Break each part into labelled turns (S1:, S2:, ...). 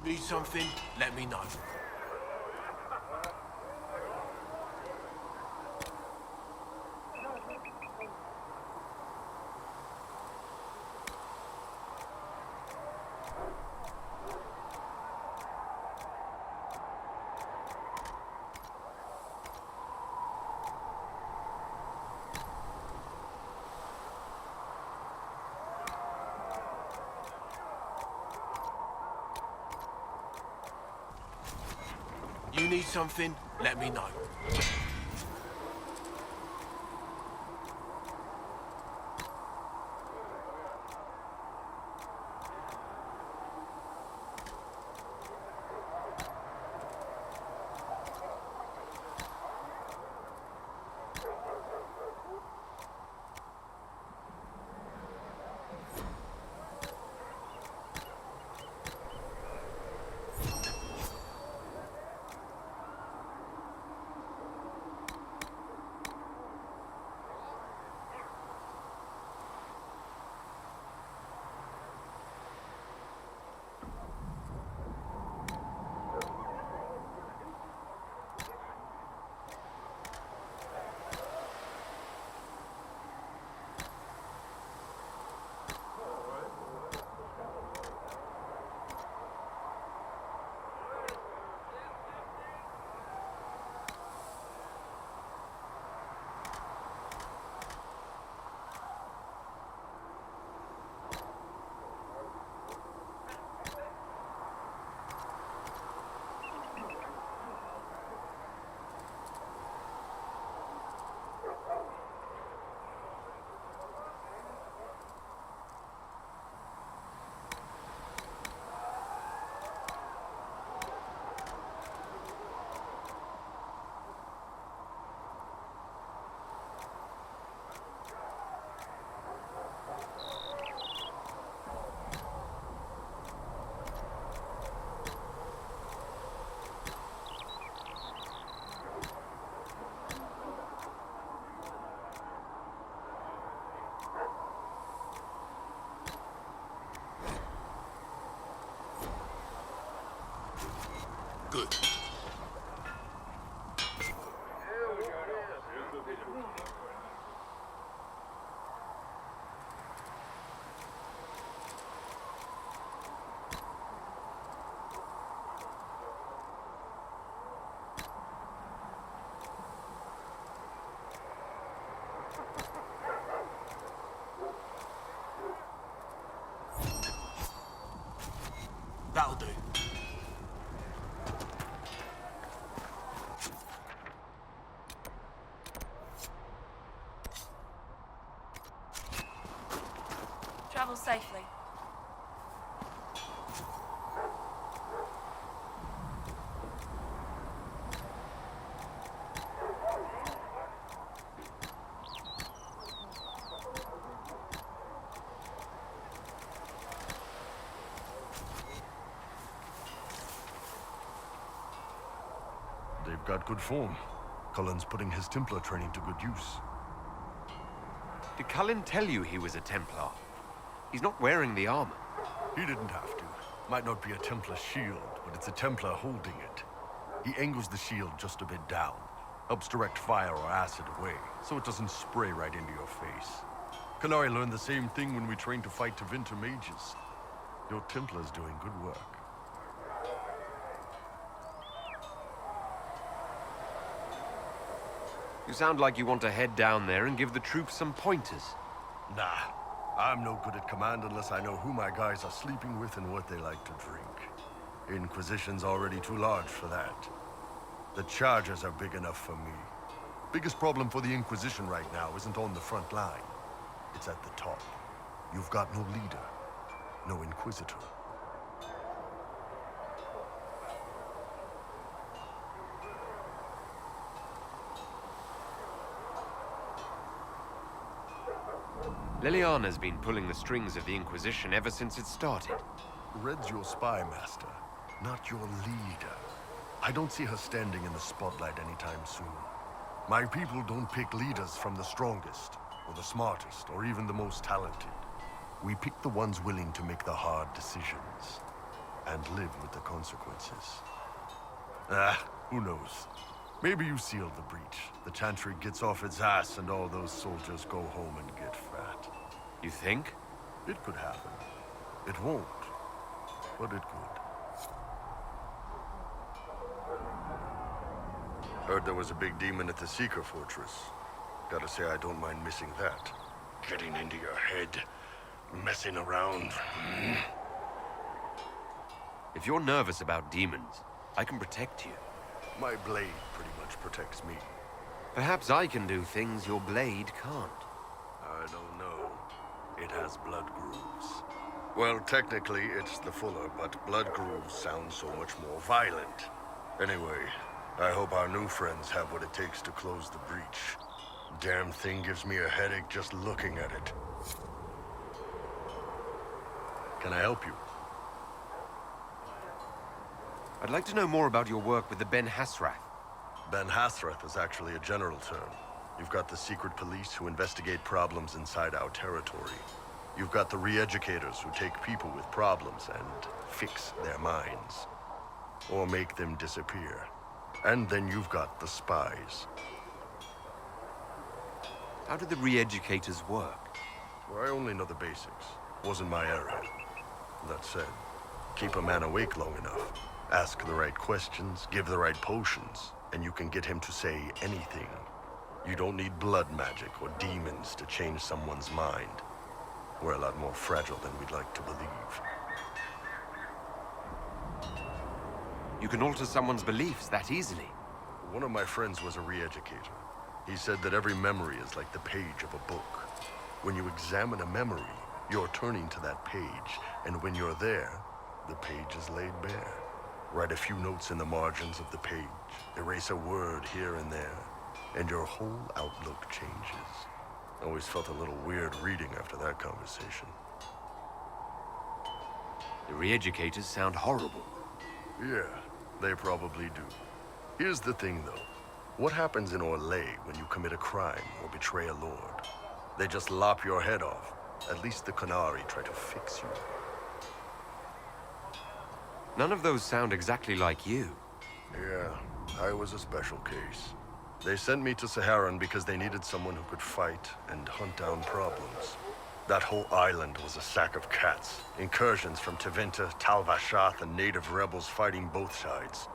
S1: Need something? Let me know. You need something? Let me know. Good. That'll do.
S2: Travel safely.
S3: They've got good form. Cullen's putting his Templar training to good use.
S4: Did Cullen tell you he was a Templar? He's not wearing the armor.
S3: He didn't have to. Might not be a Templar shield, but it's a Templar holding it. He angles the shield just a bit down. Helps direct fire or acid away, so it doesn't spray right into your face. Canary learned the same thing when we trained to fight Tevinter mages. Your Templar's doing good work.
S4: You sound like you want to head down there and give the troops some pointers.
S3: Nah, I'm no good at command unless I know who my guys are sleeping with and what they like to drink. Inquisition's already too large for that. The charges are big enough for me. Biggest problem for the Inquisition right now isn't on the front line. It's at the top. You've got no leader, no Inquisitor.
S4: Liliana's been pulling the strings of the Inquisition ever since it started.
S3: Red's your spy master, not your leader. I don't see her standing in the spotlight anytime soon. My people don't pick leaders from the strongest, or the smartest, or even the most talented. We pick the ones willing to make the hard decisions. and live with the consequences. Ah, who knows? Maybe you sealed the breach. The Chantry gets off its ass and all those soldiers go home and get fat.
S4: You think?
S3: It could happen. It won't, but it could. Heard there was a big demon at the Seeker Fortress. Gotta say, I don't mind missing that. Getting into your head, messing around.
S4: If you're nervous about demons, I can protect you.
S3: My blade pretty much protects me.
S4: Perhaps I can do things your blade can't.
S3: I don't know. It has blood grooves. Well, technically, it's the Fuller, but blood grooves sound so much more violent. Anyway, I hope our new friends have what it takes to close the breach. Damn thing gives me a headache just looking at it. Can I help you?
S4: I'd like to know more about your work with the Ben Hasrath.
S3: Ben Hasrath is actually a general term. You've got the secret police who investigate problems inside our territory. You've got the re-educators who take people with problems and fix their minds. Or make them disappear. And then you've got the spies.
S4: How do the re-educators work?
S3: Well, I only know the basics. Wasn't my area. That said, keep a man awake long enough. Ask the right questions, give the right potions, and you can get him to say anything. You don't need blood magic or demons to change someone's mind. We're a lot more fragile than we'd like to believe.
S4: You can alter someone's beliefs that easily.
S3: One of my friends was a re-educator. He said that every memory is like the page of a book. When you examine a memory, you're turning to that page, and when you're there, the page is laid bare. Write a few notes in the margins of the page, erase a word here and there, and your whole outlook changes. I always felt a little weird reading after that conversation.
S4: The re-educators sound horrible.
S3: Yeah, they probably do. Here's the thing, though. What happens in Orlais when you commit a crime or betray a lord? They just lop your head off. At least the Qunari try to fix you.
S4: None of those sound exactly like you.
S3: Yeah, I was a special case. They sent me to Saharan because they needed someone who could fight and hunt down problems. That whole island was a sack of cats. Incursions from Tevinter, Tal Vashath, and native rebels fighting both sides.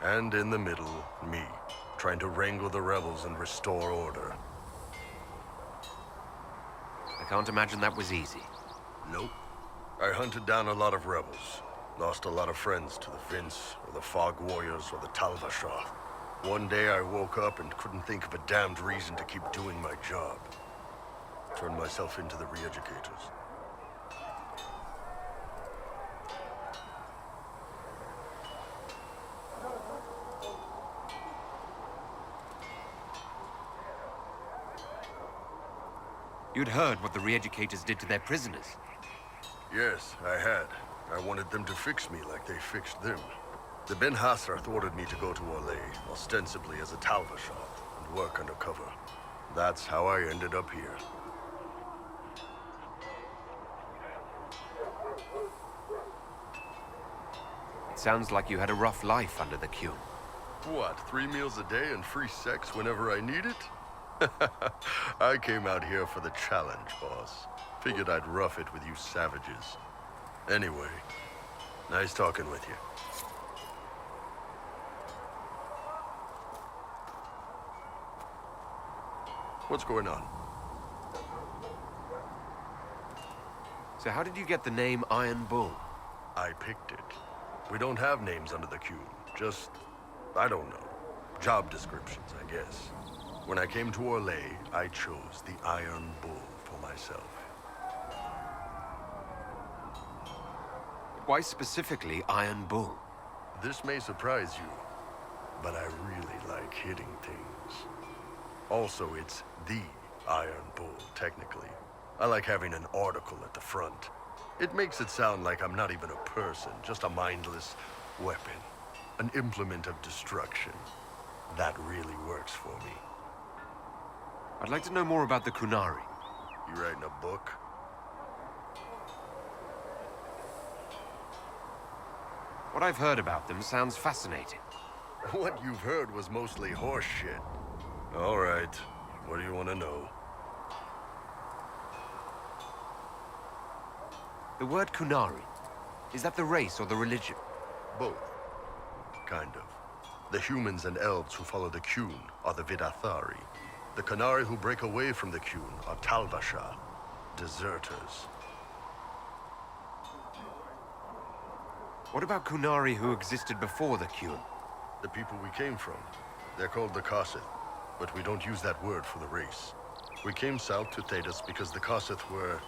S3: And in the middle, me, trying to wrangle the rebels and restore order.
S4: I can't imagine that was easy.
S3: Nope. I hunted down a lot of rebels. Lost a lot of friends to the Vince, or the Fog Warriors, or the Tal Vashath. One day I woke up and couldn't think of a damned reason to keep doing my job. Turned myself into the re-educators.
S4: You'd heard what the re-educators did to their prisoners.
S3: Yes, I had. I wanted them to fix me like they fixed them. The Ben Hasrath ordered me to go to Orlais, ostensibly as a Tal Vashath, and work undercover. That's how I ended up here.
S4: It sounds like you had a rough life under the Qun.
S3: What, 3 meals a day and free sex whenever I need it? I came out here for the challenge, boss. Figured I'd rough it with you savages. Anyway, nice talking with you. What's going on?
S4: So how did you get the name Iron Bull?
S3: I picked it. We don't have names under the Qun. Just, I don't know. Job descriptions, I guess. When I came to Orlais, I chose the Iron Bull for myself.
S4: Why specifically Iron Bull?
S3: This may surprise you, but I really like hitting things. Also, it's the Iron Bull, technically. I like having an article at the front. It makes it sound like I'm not even a person, just a mindless weapon. An implement of destruction. That really works for me.
S4: I'd like to know more about the Qunari.
S3: You writing a book?
S4: What I've heard about them sounds fascinating.
S3: What you've heard was mostly horse shit. All right, what do you want to know?
S4: The word Kunari, is that the race or the religion?
S3: Both. Kind of. The humans and elves who follow the Qun are the Vidathari. The Kunari who break away from the Qun are Talbasha, deserters.
S4: What about Kunari who existed before the Qun?
S3: The people we came from. They're called the Kossith, but we don't use that word for the race. We came south to Thedas because the Kossith were...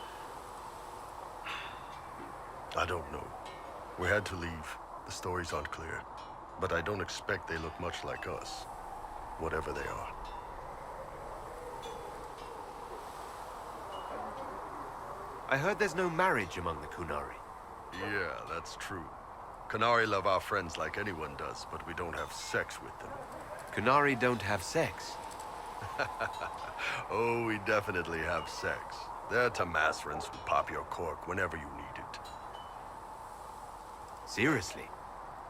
S3: I don't know. We had to leave. The stories aren't clear. But I don't expect they look much like us. Whatever they are.
S4: I heard there's no marriage among the Kunari.
S3: Yeah, that's true. Kunari love our friends like anyone does, but we don't have sex with them.
S4: Kunari don't have sex.
S3: Oh, we definitely have sex. They're Tamasrans who pop your cork whenever you need it.
S4: Seriously?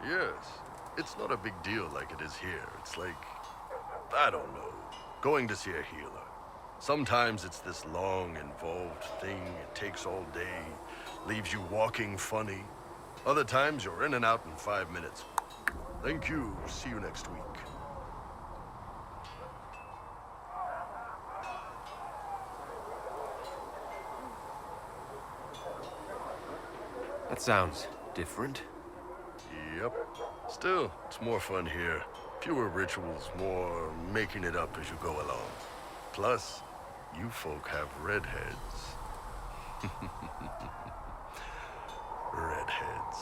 S3: Yes. It's not a big deal like it is here. It's like, I don't know, going to see a healer. Sometimes it's this long, involved thing. It takes all day, leaves you walking funny. Other times you're in and out in 5 minutes. Thank you. See you next week.
S4: That sounds different.
S3: Yep. Still, it's more fun here. Fewer rituals, more making it up as you go along. Plus, you folk have redheads. Redheads.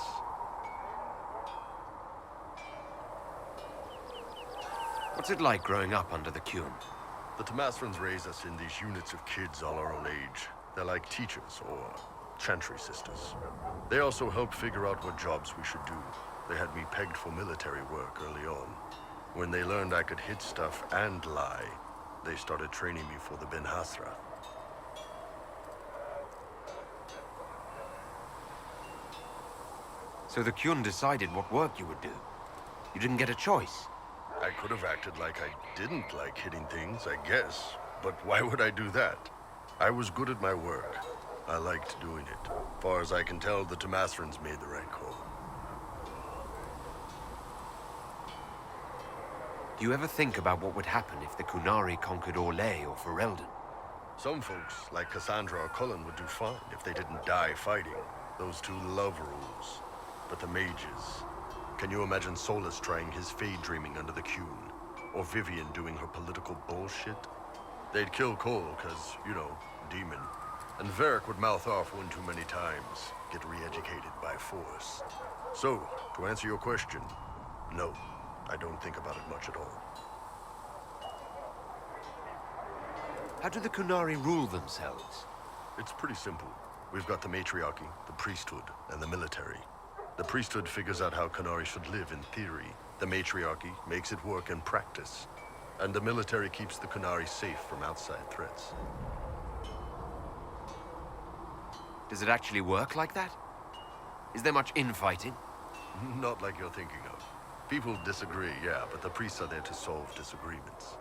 S4: What's it like growing up under the Qun?
S3: The Tamasrans raise us in these units of kids all our own age. They're like teachers, or chantry sisters. They also help figure out what jobs we should do. They had me pegged for military work early on. When they learned I could hit stuff and lie, they started training me for the Ben Hasra.
S4: So the Qun decided what work you would do. You didn't get a choice.
S3: I could have acted like I didn't like hitting things, I guess. But why would I do that? I was good at my work. I liked doing it. Far as I can tell, the Tamasrans made the right call.
S4: Do you ever think about what would happen if the Kunari conquered Orlais or Ferelden?
S3: Some folks, like Cassandra or Cullen, would do fine if they didn't die fighting. Those two love rules. But the mages... Can you imagine Solus trying his fade dreaming under the Qun? Or Vivian doing her political bullshit? They'd kill Cole, cause, you know, demon. And Varric would mouth off one too many times, get re-educated by force. So, to answer your question, no, I don't think about it much at all.
S4: How do the Kunari rule themselves?
S3: It's pretty simple. We've got the matriarchy, the priesthood, and the military. The priesthood figures out how Kunari should live in theory. The matriarchy makes it work in practice. And the military keeps the Kunari safe from outside threats.
S4: Does it actually work like that? Is there much infighting?
S3: Not like you're thinking of. People disagree, yeah, but the priests are there to solve disagreements.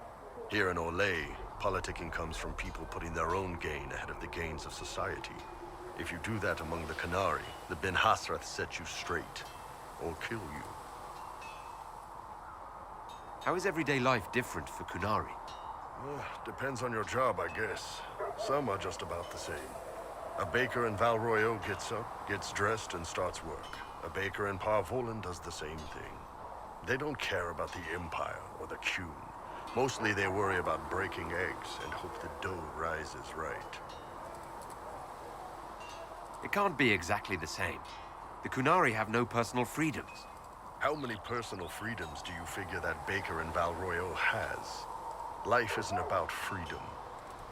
S3: Here in Orlais, politicking comes from people putting their own gain ahead of the gains of society. If you do that among the Kunari, the Ben Hasrath set you straight, or kill you.
S4: How is everyday life different for Kunari?
S3: Depends on your job, I guess. Some are just about the same. A baker in Val Royeaux gets up, gets dressed, and starts work. A baker in Parvolan does the same thing. They don't care about the Empire or the Qun. Mostly they worry about breaking eggs and hope the dough rises right.
S4: It can't be exactly the same. The Kunari have no personal freedoms.
S3: How many personal freedoms do you figure that baker in Val Royeaux has? Life isn't about freedom.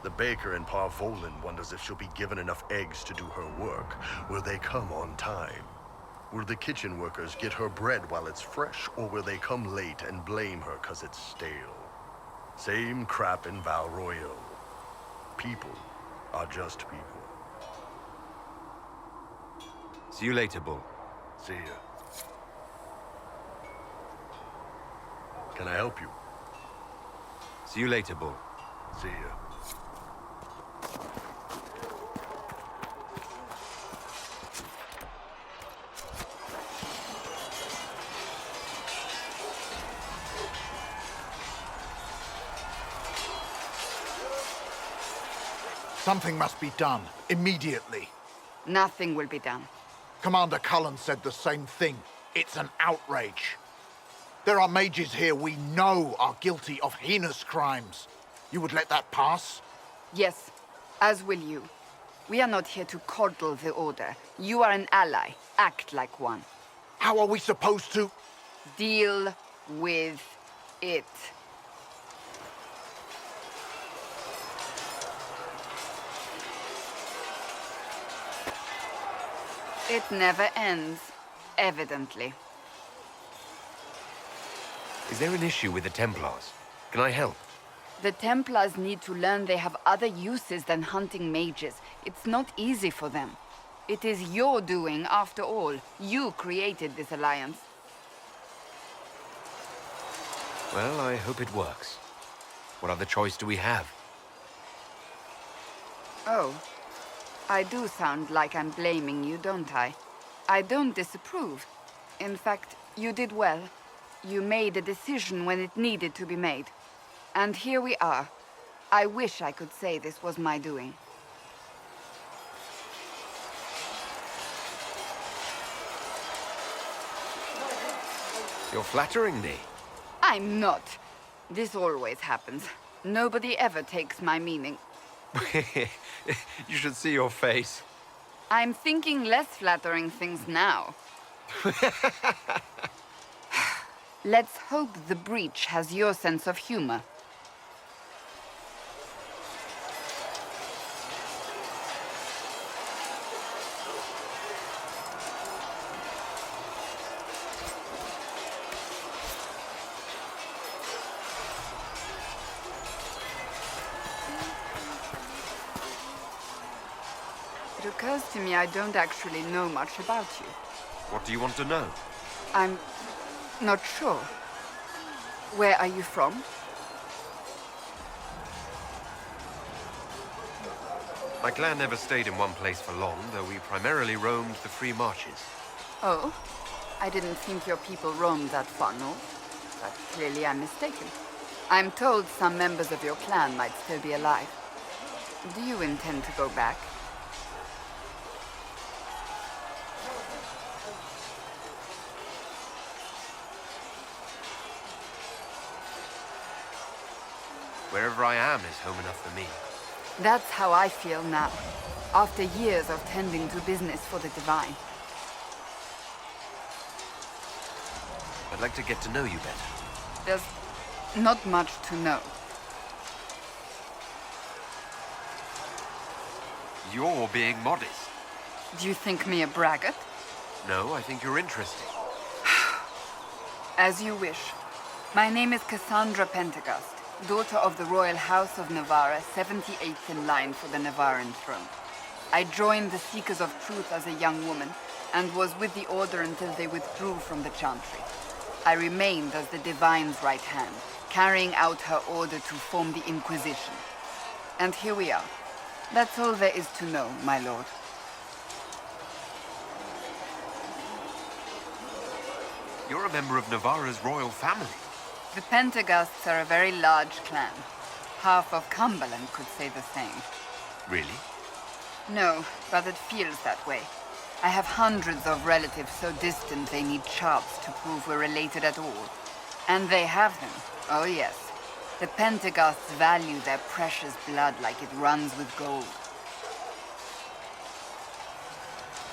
S3: The baker in Parvolan wonders if she'll be given enough eggs to do her work. Will they come on time? Will the kitchen workers get her bread while it's fresh, or will they come late and blame her 'cause it's stale? Same crap in Val Royeaux. People are just people.
S4: See you later, Bull.
S3: See ya. Can I help you?
S4: See you later, Bull.
S3: See ya.
S5: Something must be done, immediately.
S6: Nothing will be done.
S5: Commander Cullen said the same thing. It's an outrage. There are mages here we know are guilty of heinous crimes. You would let that pass?
S6: Yes, as will you. We are not here to coddle the Order. You are an ally. Act like one.
S5: How are we supposed to...
S6: Deal with it. It never ends, evidently.
S4: Is there an issue with the Templars? Can I help?
S6: The Templars need to learn they have other uses than hunting mages. It's not easy for them. It is your doing, after all. You created this alliance.
S4: Well, I hope it works. What other choice do we have?
S6: Oh. I do sound like I'm blaming you, don't I? I don't disapprove. In fact, you did well. You made a decision when it needed to be made. And here we are. I wish I could say this was my doing.
S4: You're flattering me.
S6: I'm not. This always happens. Nobody ever takes my meaning.
S4: You should see your face.
S6: I'm thinking less flattering things now. Let's hope the breach has your sense of humor. It occurs to me I don't actually know much about you.
S4: What do you want to know?
S6: I'm not sure. Where are you from?
S4: My clan never stayed in one place for long, though we primarily roamed the free marches.
S6: Oh, I didn't think your people roamed that far north. But clearly I'm mistaken. I'm told some members of your clan might still be alive. Do you intend to go back?
S4: Wherever I am is home enough for me.
S6: That's how I feel now, after years of tending to business for the Divine.
S4: I'd like to get to know you better.
S6: There's not much to know.
S4: You're being modest.
S6: Do you think me a braggart?
S4: No, I think you're interesting.
S6: As you wish. My name is Cassandra Pentecost, daughter of the Royal House of Navarra, 78th in line for the Navarran throne. I joined the Seekers of Truth as a young woman, and was with the Order until they withdrew from the Chantry. I remained as the Divine's right hand, carrying out her order to form the Inquisition. And here we are. That's all there is to know, my lord.
S4: You're a member of Navarra's royal family.
S6: The Pentecosts are a very large clan. Half of Cumberland could say the same.
S4: Really?
S6: No, but it feels that way. I have hundreds of relatives so distant they need charts to prove we're related at all. And they have them. Oh yes. The Pentecosts value their precious blood like it runs with gold.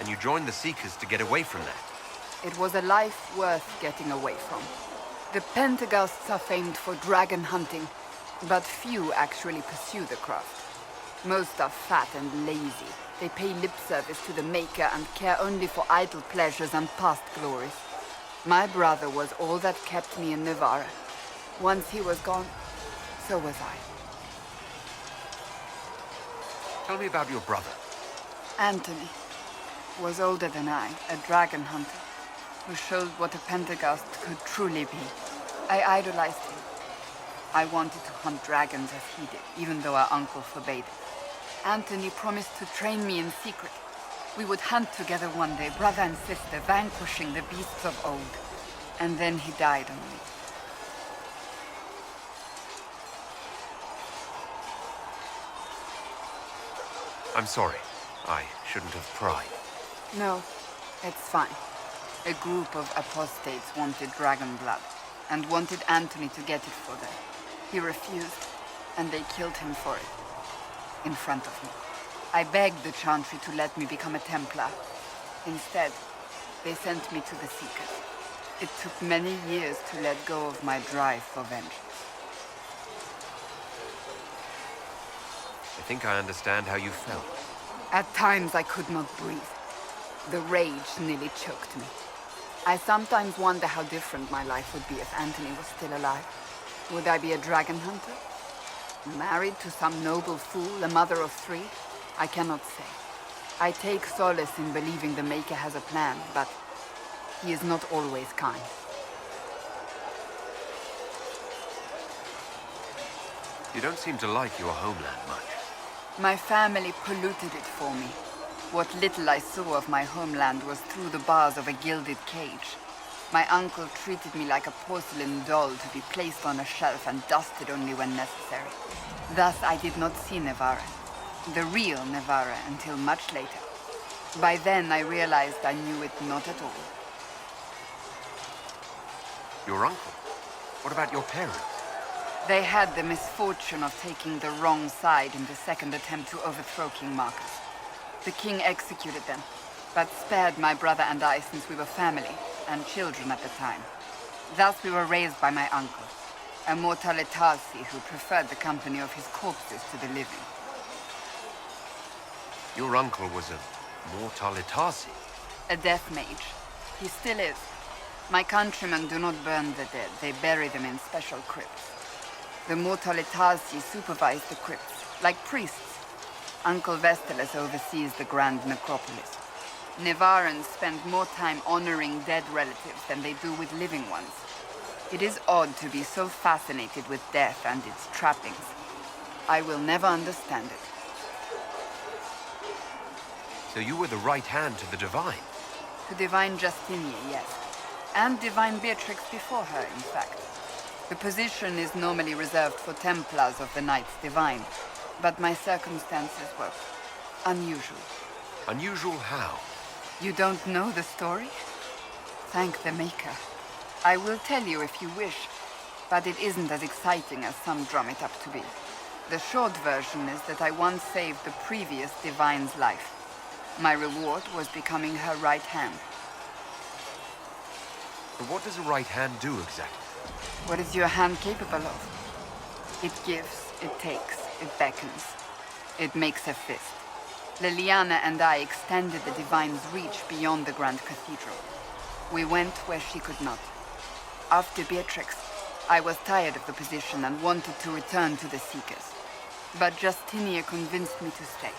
S4: And you joined the Seekers to get away from that.
S6: It was a life worth getting away from. The Pentecosts are famed for dragon hunting, but few actually pursue the craft. Most are fat and lazy. They pay lip service to the Maker and care only for idle pleasures and past glories. My brother was all that kept me in Navarra. Once he was gone, so was I.
S4: Tell me about your brother.
S6: Anthony was older than I, a dragon hunter, who showed what a Pentecost could truly be. I idolized him. I wanted to hunt dragons as he did, even though our uncle forbade it. Anthony promised to train me in secret. We would hunt together one day, brother and sister, vanquishing the beasts of old. And then he died on me.
S4: I'm sorry. I shouldn't have pried.
S6: No, it's fine. A group of apostates wanted dragon blood, and wanted Anthony to get it for them. He refused, and they killed him for it. In front of me. I begged the Chantry to let me become a Templar. Instead, they sent me to the Seekers. It took many years to let go of my drive for vengeance.
S4: I think I understand how you felt.
S6: At times I could not breathe. The rage nearly choked me. I sometimes wonder how different my life would be if Anthony was still alive. Would I be a dragon hunter? Married to some noble fool, a mother of 3? I cannot say. I take solace in believing the Maker has a plan, but he is not always kind.
S4: You don't seem to like your homeland much.
S6: My family polluted it for me. What little I saw of my homeland was through the bars of a gilded cage. My uncle treated me like a porcelain doll to be placed on a shelf and dusted only when necessary. Thus I did not see Navarra, the real Navarra, until much later. By then I realized I knew it not at all.
S4: Your uncle? What about your parents?
S6: They had the misfortune of taking the wrong side in the second attempt to overthrow King Marcus. The king executed them, but spared my brother and I since we were family and children at the time. Thus we were raised by my uncle, a mortalitasi who preferred the company of his corpses to the living.
S4: Your uncle was a mortalitasi?
S6: A death mage. He still is. My countrymen do not burn the dead, they bury them in special crypts. The mortalitasi supervise the crypts, like priests. Uncle Vestalis oversees the grand necropolis. Nevarans spend more time honoring dead relatives than they do with living ones. It is odd to be so fascinated with death and its trappings. I will never understand it.
S4: So you were the right hand to the Divine?
S6: To Divine Justinia, yes. And Divine Beatrix before her, in fact. The position is normally reserved for Templars of the Knights Divine, but my circumstances were unusual.
S4: Unusual how?
S6: You don't know the story? Thank the Maker. I will tell you if you wish, but it isn't as exciting as some drum it up to be. The short version is that I once saved the previous Divine's life. My reward was becoming her right hand.
S4: But what does a right hand do exactly?
S6: What is your hand capable of? It gives, it takes, it beckons. It makes a fist. Liliana and I extended the Divine's reach beyond the Grand Cathedral. We went where she could not. After Beatrix, I was tired of the position and wanted to return to the Seekers. But Justinia convinced me to stay.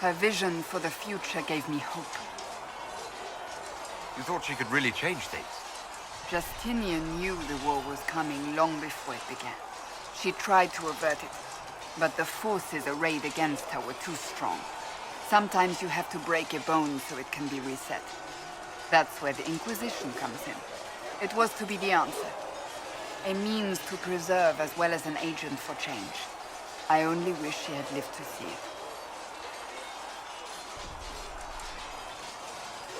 S6: Her vision for the future gave me hope.
S4: You thought she could really change things?
S6: Justinian knew the war was coming long before it began. She tried to avert it, but the forces arrayed against her were too strong. Sometimes you have to break a bone so it can be reset. That's where the Inquisition comes in. It was to be the answer. A means to preserve as well as an agent for change. I only wish she had lived to see it.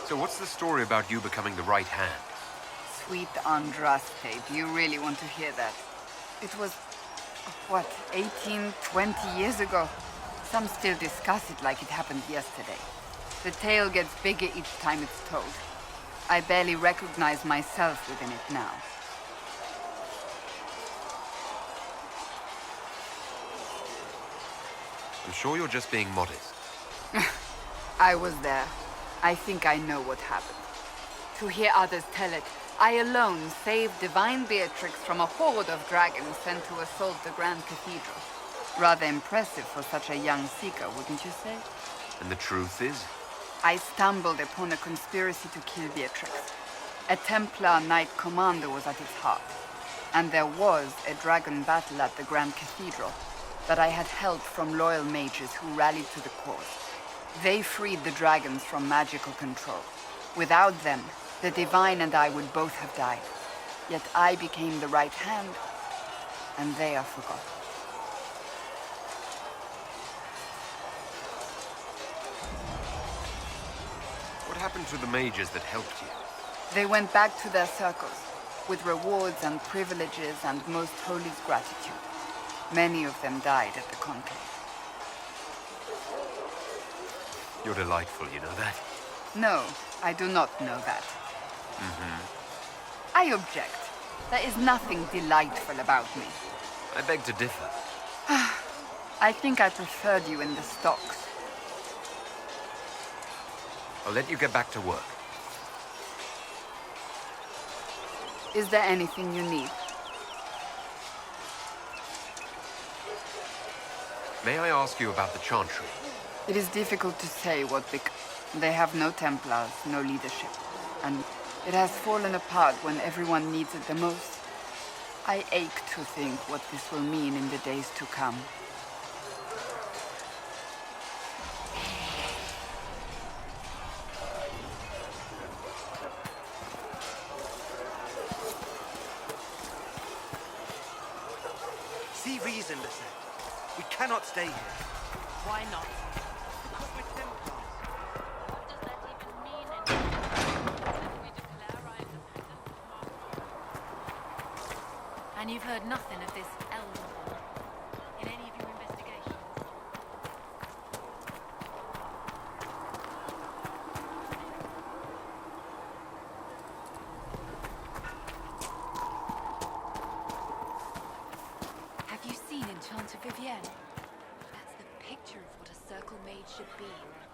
S4: So what's the story about you becoming the right hand?
S6: Sweet Andraste, do you really want to hear that? It was, what, 18, 20 years ago? Some still discuss it like it happened yesterday. The tale gets bigger each time it's told. I barely recognize myself within it now.
S4: I'm sure you're just being modest.
S6: I was there. I think I know what happened. To hear others tell it, I alone saved Divine Beatrix from a horde of dragons sent to assault the Grand Cathedral. Rather impressive for such a young seeker, wouldn't you say?
S4: And the truth is?
S6: I stumbled upon a conspiracy to kill Beatrix. A Templar Knight Commander was at its heart. And there was a dragon battle at the Grand Cathedral, but I had help from loyal mages who rallied to the cause. They freed the dragons from magical control. Without them, the Divine and I would both have died. Yet I became the right hand, and they are forgotten.
S4: What happened to the mages that helped you?
S6: They went back to their circles, with rewards and privileges and Most Holy's gratitude. Many of them died at the conclave.
S4: You're delightful, you know that?
S6: No, I do not know that. I object. There is nothing delightful about me.
S4: I beg to differ.
S6: I think I preferred you in the stocks.
S4: I'll let you get back to work.
S6: Is there anything you need?
S4: May I ask you about the Chantry?
S6: It is difficult to say what they have no Templars, no leadership. And it has fallen apart when everyone needs it the most. I ache to think what this will mean in the days to come.
S7: See reason, Lisette. We cannot stay here.
S2: Why not?
S7: Because we're Templars.
S2: What does that even mean anyway? We declare our independence from our... And you've heard nothing of this elder in any of your investigations? Have you seen Enchanter Vivienne? That's the picture of what a circle mage should be.